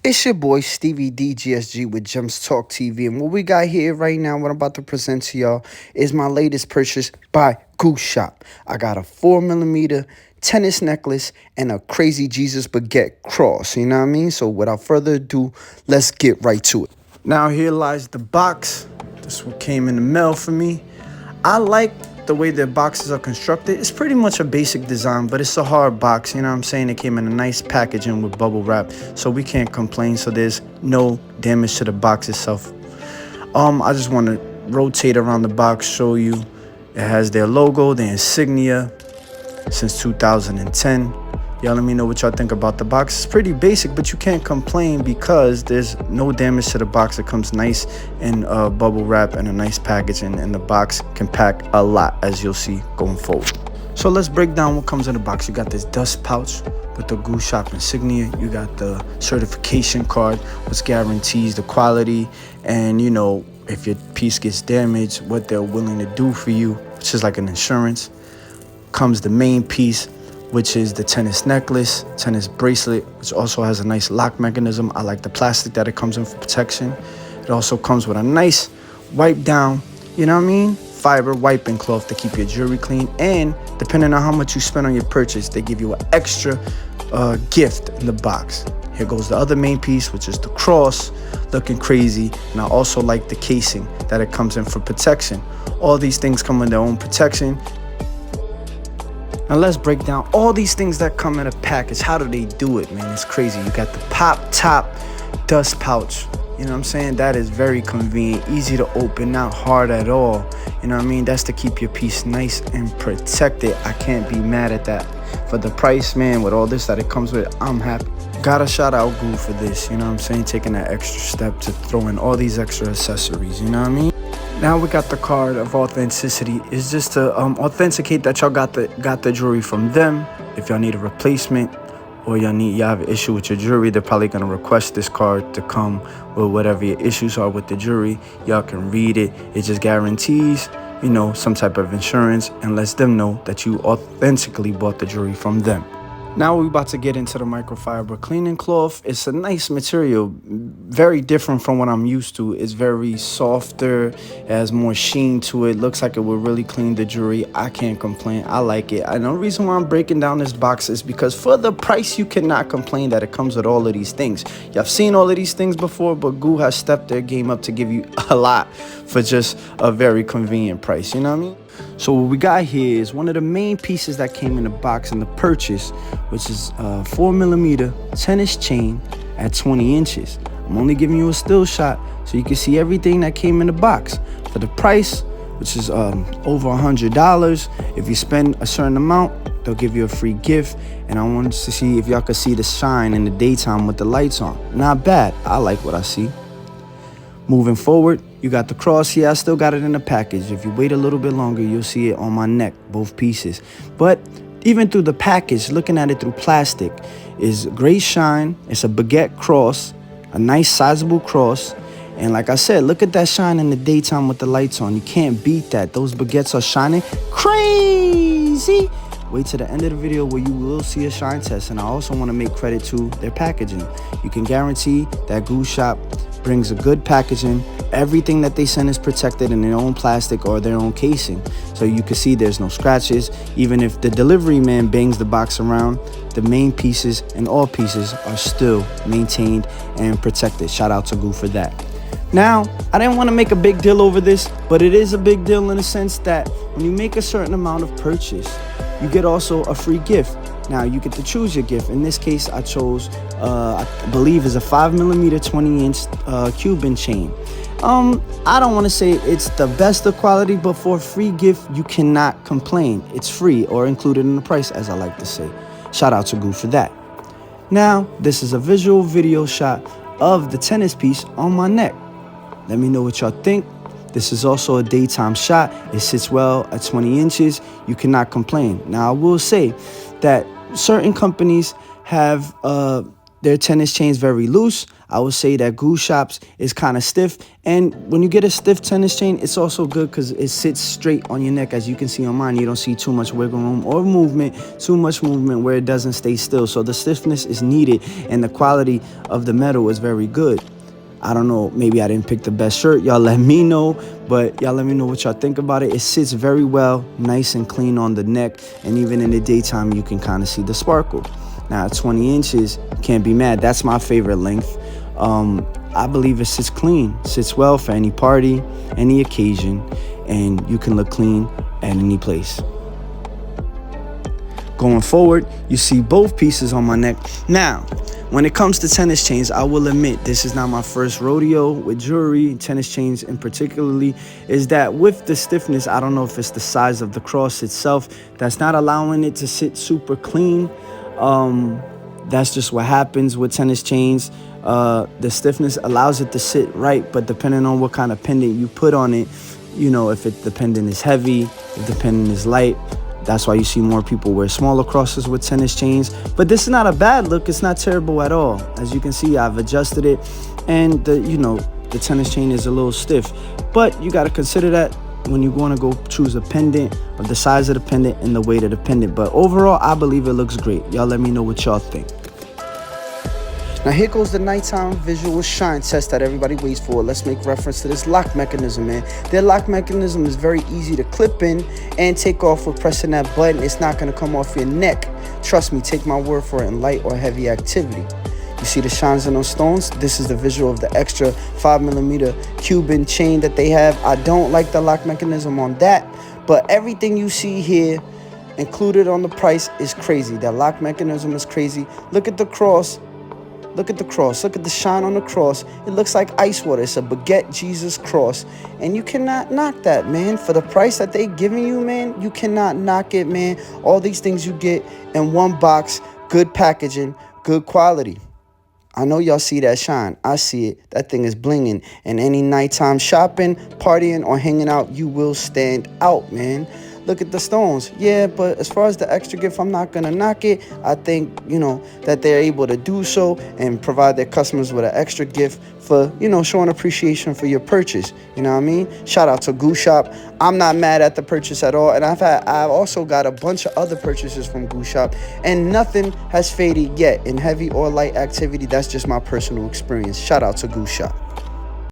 It's your boy Stevie DGSG with Gems Talk TV, and what we got here right now, what I'm about to present to y'all, is my latest purchase by Guushops. I got a 4mm tennis necklace and a Crazy Jesus baguette cross. You know what I mean? So without further ado, let's get right to it. Now here lies the box. This one came in the mail for me. I like the way their boxes are constructed. It's pretty much a basic design, but it's a hard box. You know what I'm saying? It came in a nice packaging with bubble wrap, so we can't complain. So there's no damage to the box itself. I just want to rotate around the box, show you. It has their logo, their insignia since 2010. Y'all let me know what y'all think about the box. It's pretty basic, but you can't complain because there's no damage to the box. It comes nice in bubble wrap and a nice packaging, and the box can pack a lot, as you'll see going forward. So let's break down what comes in the box. You got this dust pouch with the Guushops insignia. You got the certification card, which guarantees the quality and, you know, if your piece gets damaged, what they're willing to do for you, which is like an insurance. Comes the main piece, which is the tennis necklace, tennis bracelet, which also has a nice lock mechanism. I like the plastic that it comes in for protection. It also comes with a nice wipe down, you know what I mean, fiber wiping cloth to keep your jewelry clean. And depending on how much you spend on your purchase, they give you an extra gift in the box. Here goes the other main piece, which is the cross, looking crazy. And I also like the casing that it comes in for protection. All these things come with their own protection. Now let's break down all these things that come in a package. How do they do it, man? It's crazy. You got the pop top dust pouch. You know what I'm saying? That is very convenient, easy to open, not hard at all. You know what I mean? That's to keep your piece nice and protected. I can't be mad at that. For the price, man, with all this that it comes with, I'm happy. Gotta shout out Goo for this, you know what I'm saying? Taking that extra step to throw in all these extra accessories, you know what I mean? Now we got the card of authenticity. It's just to authenticate that y'all got the jewelry from them. If y'all need a replacement or y'all have an issue with your jewelry, they're probably gonna request this card to come with whatever your issues are with the jewelry. Y'all can read it. It just guarantees, you know, some type of insurance and lets them know that you authentically bought the jewelry from them. Now we're about to get into the microfiber cleaning cloth. It's a nice material, very different from what I'm used to. It's very softer, it has more sheen to it. Looks like it will really clean the jewelry. I can't complain. I like it. And the reason why I'm breaking down this box is because for the price, you cannot complain that it comes with all of these things. Y'all have seen all of these things before, but Goo has stepped their game up to give you a lot for just a very convenient price. You know what I mean? So what we got here is one of the main pieces that came in the box in the purchase, which is a 4mm tennis chain at 20 inches. I'm only giving you a still shot so you can see everything that came in the box. For the price, which is over $100, if you spend a certain amount, they'll give you a free gift. And I wanted to see if y'all could see the shine in the daytime with the lights on. Not bad. I like what I see. Moving forward, you got the cross here. I still got it in the package. If you wait a little bit longer, you'll see it on my neck, both pieces. But even through the package, looking at it through plastic, is great shine. It's a baguette cross, a nice sizable cross. And like I said, look at that shine in the daytime with the lights on. You can't beat that. Those baguettes are shining crazy. Wait till the end of the video where you will see a shine test. And I also want to make credit to their packaging. You can guarantee that Guushops brings a good packaging. Everything that they send is protected in their own plastic or their own casing. So you can see there's no scratches. Even if the delivery man bangs the box around, the main pieces and all pieces are still maintained and protected. Shout out to Goo for that. Now, I didn't want to make a big deal over this, but it is a big deal in the sense that when you make a certain amount of purchase, you get also a free gift. Now, you get to choose your gift. In this case, I chose, I believe is a 5mm 20-inch Cuban chain. I don't want to say it's the best of quality, but for a free gift, you cannot complain. It's free or included in the price, as I like to say. Shout out to Goo for that. Now, this is a visual video shot of the tennis piece on my neck. Let me know what y'all think. This is also a daytime shot. It sits well at 20 inches. You cannot complain. Now, I will say that certain companies have their tennis chains very loose. I would say that Guushops is kind of stiff. And when you get a stiff tennis chain, it's also good because it sits straight on your neck. As you can see on mine, you don't see too much wiggle room or movement, too much movement where it doesn't stay still. So the stiffness is needed, and the quality of the metal is very good. I don't know, maybe I didn't pick the best shirt. Y'all let me know, but y'all let me know what y'all think about it. It sits very well, nice and clean on the neck, and even in the daytime, you can kind of see the sparkle. Now, 20 inches, can't be mad. That's my favorite length. I believe it sits clean, sits well for any party, any occasion, and you can look clean at any place. Going forward, you see both pieces on my neck. Now, when it comes to tennis chains, I will admit this is not my first rodeo with jewelry, tennis chains in particularly, is that with the stiffness, I don't know if it's the size of the cross itself that's not allowing it to sit super clean. That's just what happens with tennis chains. The stiffness allows it to sit right, but depending on what kind of pendant you put on it, you know, if the pendant is heavy, if the pendant is light, that's why you see more people wear smaller crosses with tennis chains. But this is not a bad look. It's not terrible at all. As you can see, I've adjusted it, and the tennis chain is a little stiff. But you got to consider that when you want to go choose a pendant, of the size of the pendant and the weight of the pendant. But overall, I believe it looks great. Y'all let me know what y'all think. Now here goes the nighttime visual shine test that everybody waits for. Let's make reference to this lock mechanism, man. Their lock mechanism is very easy to clip in and take off with pressing that button. It's not going to come off your neck. Trust me, take my word for it in light or heavy activity. You see the shines in those stones? This is the visual of the extra 5mm Cuban chain that they have. I don't like the lock mechanism on that, but everything you see here included on the price is crazy. That lock mechanism is crazy. Look at the cross. Look at the cross. Look at the shine on the cross. It looks like ice water. It's a baguette Jesus cross. And you cannot knock that, man. For the price that they giving you, man, you cannot knock it, man. All these things you get in one box, good packaging, good quality. I know y'all see that shine. I see it. That thing is blinging. And any nighttime shopping, partying, or hanging out, you will stand out, man. Look at the stones. Yeah, but as far as the extra gift, I'm not going to knock it. I think, that they're able to do so and provide their customers with an extra gift for, showing appreciation for your purchase. You know what I mean? Shout out to Guushops. I'm not mad at the purchase at all. And I've also got a bunch of other purchases from Guushops, and nothing has faded yet in heavy or light activity. That's just my personal experience. Shout out to Guushops.